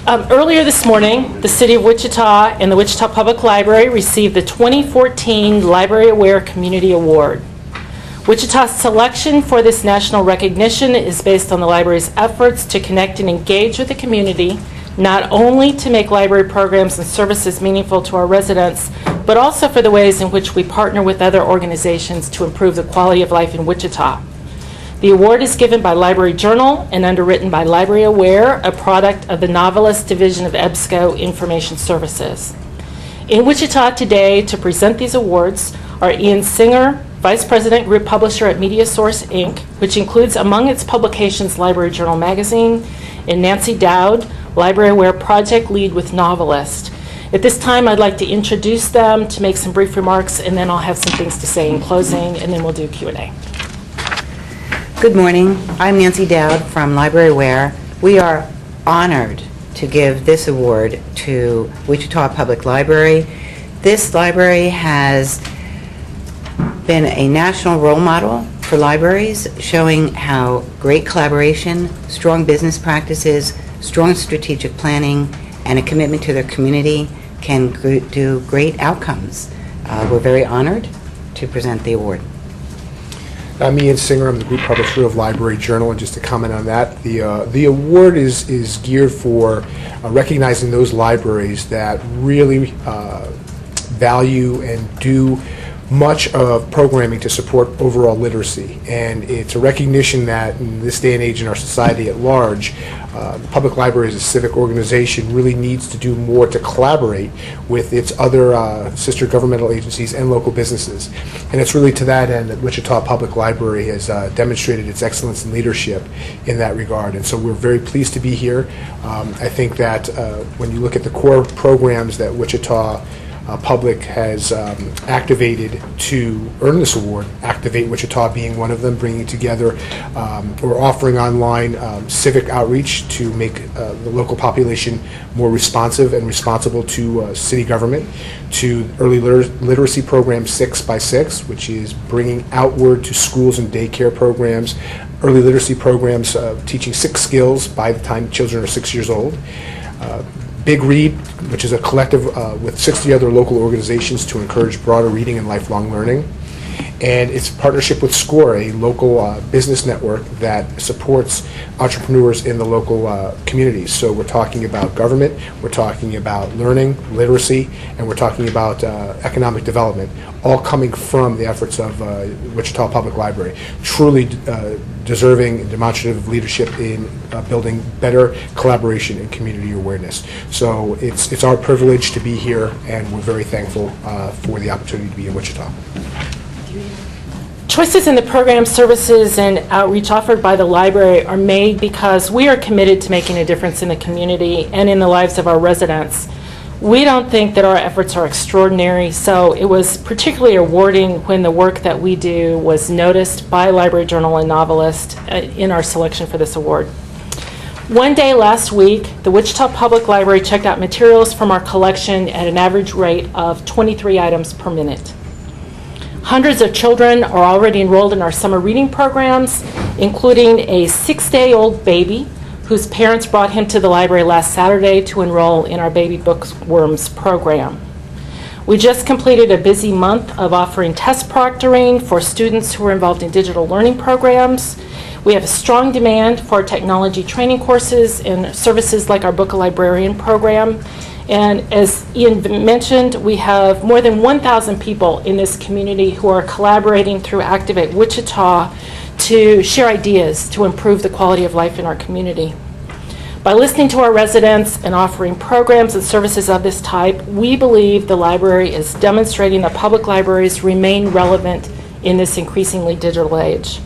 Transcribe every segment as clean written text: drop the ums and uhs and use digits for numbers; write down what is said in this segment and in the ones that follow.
Earlier this morning, the City of Wichita and the Wichita Public Library received the 2014 LibraryAware Community Award. Wichita's selection for this national recognition is based on the library's efforts to connect and engage with the community, not only to make library programs and services meaningful to our residents, but also for the ways in which we partner with other organizations to improve the quality of life in Wichita. The award is given by Library Journal and underwritten by LibraryAware, a product of the Novelist Division of EBSCO Information Services. In Wichita today to present these awards are Ian Singer, Vice President, Group Publisher at MediaSource, Inc., which includes among its publications Library Journal Magazine, and Nancy Dowd, LibraryAware Project Lead with Novelist. At this time, I'd like to introduce them to make some brief remarks, and then I'll have some things to say in closing, and then we'll do Q&A. Good morning. I'm Nancy Dowd from LibraryAware. We are honored to give this award to Wichita Public Library. This library has been a national role model for libraries, showing how great collaboration, strong business practices, strong strategic planning, and a commitment to their community can do great outcomes. We're very honored to present the award. I'm Ian Singer. I'm the group publisher of Library Journal, and just to comment on that, the award is geared for recognizing those libraries that really value and do much of programming to support overall literacy. And it's a recognition that in this day and age in our society at large, the public library as a civic organization really needs to do more to collaborate with its other sister governmental agencies and local businesses. And it's really to that end that Wichita Public Library has demonstrated its excellence in leadership in that regard. And so we're very pleased to be here. I think that when you look at the core programs that Wichita Public has activated to earn this award, Activate Wichita being one of them, bringing together or offering online civic outreach to make the local population more responsive and responsible to city government, to early literacy program 6x6, which is bringing outward to schools and daycare programs, early literacy programs teaching 6 skills by the time children are 6 years old. Big Read, which is a collective with 60 other local organizations to encourage broader reading and lifelong learning. And it's a partnership with SCORE, a local business network that supports entrepreneurs in the local communities. So we're talking about government, we're talking about learning, literacy, and we're talking about economic development, all coming from the efforts of Wichita Public Library. Truly deserving demonstrative leadership in building better collaboration and community awareness. So it's our privilege to be here, and we're very thankful for the opportunity to be in Wichita. Choices in the program, services, and outreach offered by the library are made because we are committed to making a difference in the community and in the lives of our residents. We don't think that our efforts are extraordinary, so it was particularly rewarding when the work that we do was noticed by Library Journal and Novelist in our selection for this award. One day last week, the Wichita Public Library checked out materials from our collection at an average rate of 23 items per minute. Hundreds of children are already enrolled in our summer reading programs, including a 6-day-old baby whose parents brought him to the library last Saturday to enroll in our Baby Bookworms program. We just completed a busy month of offering test proctoring for students who are involved in digital learning programs. We have a strong demand for technology training courses and services like our Book a Librarian program. And as Ian mentioned, we have more than 1,000 people in this community who are collaborating through Activate Wichita to share ideas to improve the quality of life in our community. By listening to our residents and offering programs and services of this type, we believe the library is demonstrating that public libraries remain relevant in this increasingly digital age.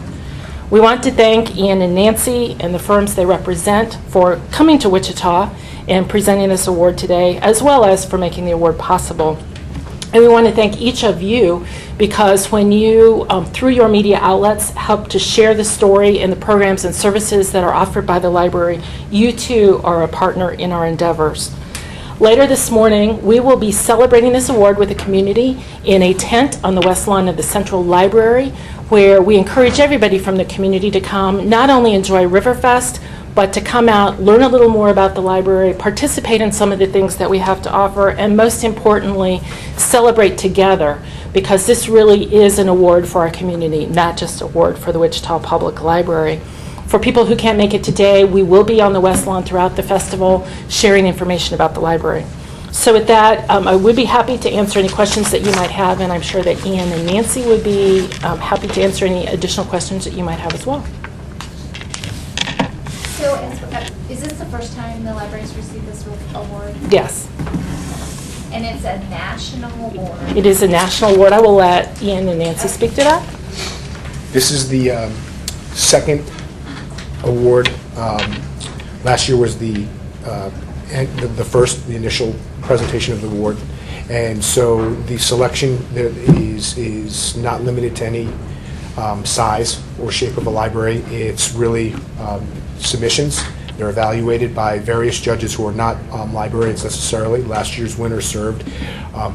We want to thank Ian and Nancy and the firms they represent for coming to Wichita and presenting this award today, as well as for making the award possible. And we want to thank each of you because when you, through your media outlets, help to share the story and the programs and services that are offered by the library, you too are a partner in our endeavors. Later this morning, we will be celebrating this award with the community in a tent on the west lawn of the Central Library, where we encourage everybody from the community to come not only enjoy Riverfest, but to come out, learn a little more about the library, participate in some of the things that we have to offer, and most importantly, celebrate together, because this really is an award for our community, not just an award for the Wichita Public Library. For people who can't make it today, we will be on the West Lawn throughout the festival sharing information about the library. So with that, I would be happy to answer any questions that you might have, and I'm sure that Ian and Nancy would be happy to answer any additional questions that you might have as well. So is this the first time the library's received this award? Yes. And it's a national award? It is a national award. I will let Ian and Nancy speak to that. This is the second award. Last year was the initial presentation of the award, and so the selection is not limited to any size or shape of a library. It's really submissions. They're evaluated by various judges who are not librarians necessarily. Last year's winner served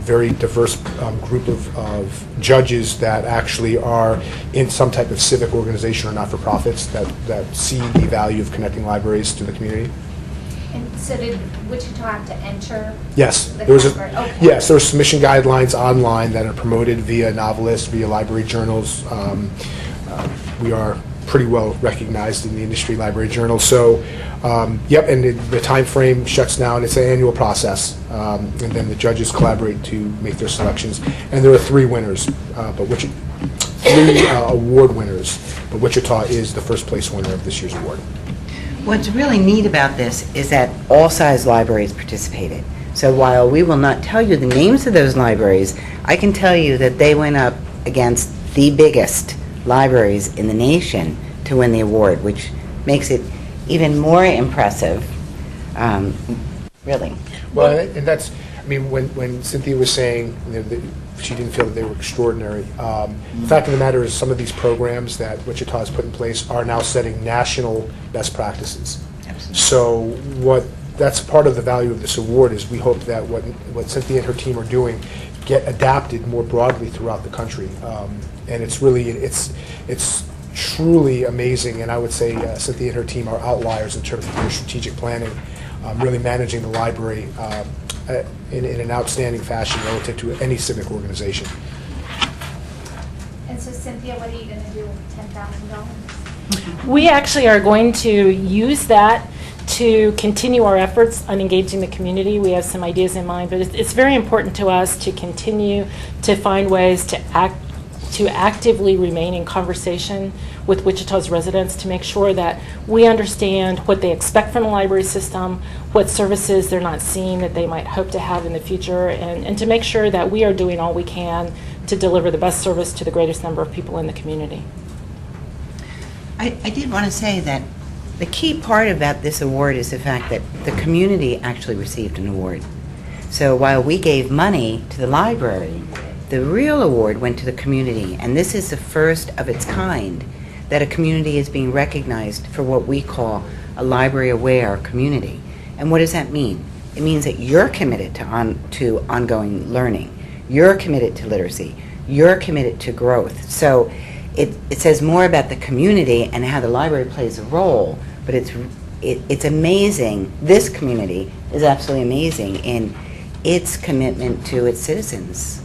very diverse group of judges that actually are in some type of civic organization or not-for-profits that see the value of connecting libraries to the community. And so did Wichita have to enter? Yes, The there was category? Okay. yes, there are submission guidelines online that are promoted via novelists, via library journals. We are pretty well recognized in the industry library journal. So, yep, and the time frame shuts down. It's an annual process, and then the judges collaborate to make their selections. And there are three winners, three award winners, but Wichita is the first place winner of this year's award. What's really neat about this is that all size libraries participated. So while we will not tell you the names of those libraries, I can tell you that they went up against the biggest libraries in the nation to win the award, which makes it even more impressive, really. Well, and that's, I mean, when Cynthia was saying that she didn't feel that they were extraordinary, the fact of the matter is some of these programs that Wichita has put in place are now setting national best practices. Absolutely. So that's part of the value of this award is we hope that what Cynthia and her team are doing get adapted more broadly throughout the country. And it's really, it's truly amazing, and I would say Cynthia and her team are outliers in terms of their strategic planning, really managing the library in an outstanding fashion relative to any civic organization. And so Cynthia, what are you going to do with $10,000? We actually are going to use that to continue our efforts on engaging the community. We have some ideas in mind, but it's very important to us to continue to find ways to actively remain in conversation with Wichita's residents to make sure that we understand what they expect from the library system, what services they're not seeing that they might hope to have in the future, and to make sure that we are doing all we can to deliver the best service to the greatest number of people in the community. I did want to say that the key part about this award is the fact that the community actually received an award. So while we gave money to the library, the real award went to the community, and this is the first of its kind that a community is being recognized for what we call a library-aware community. And what does that mean? It means that you're committed to ongoing learning. You're committed to literacy. You're committed to growth. So it says more about the community and how the library plays a role, but it's amazing. This community is absolutely amazing in its commitment to its citizens.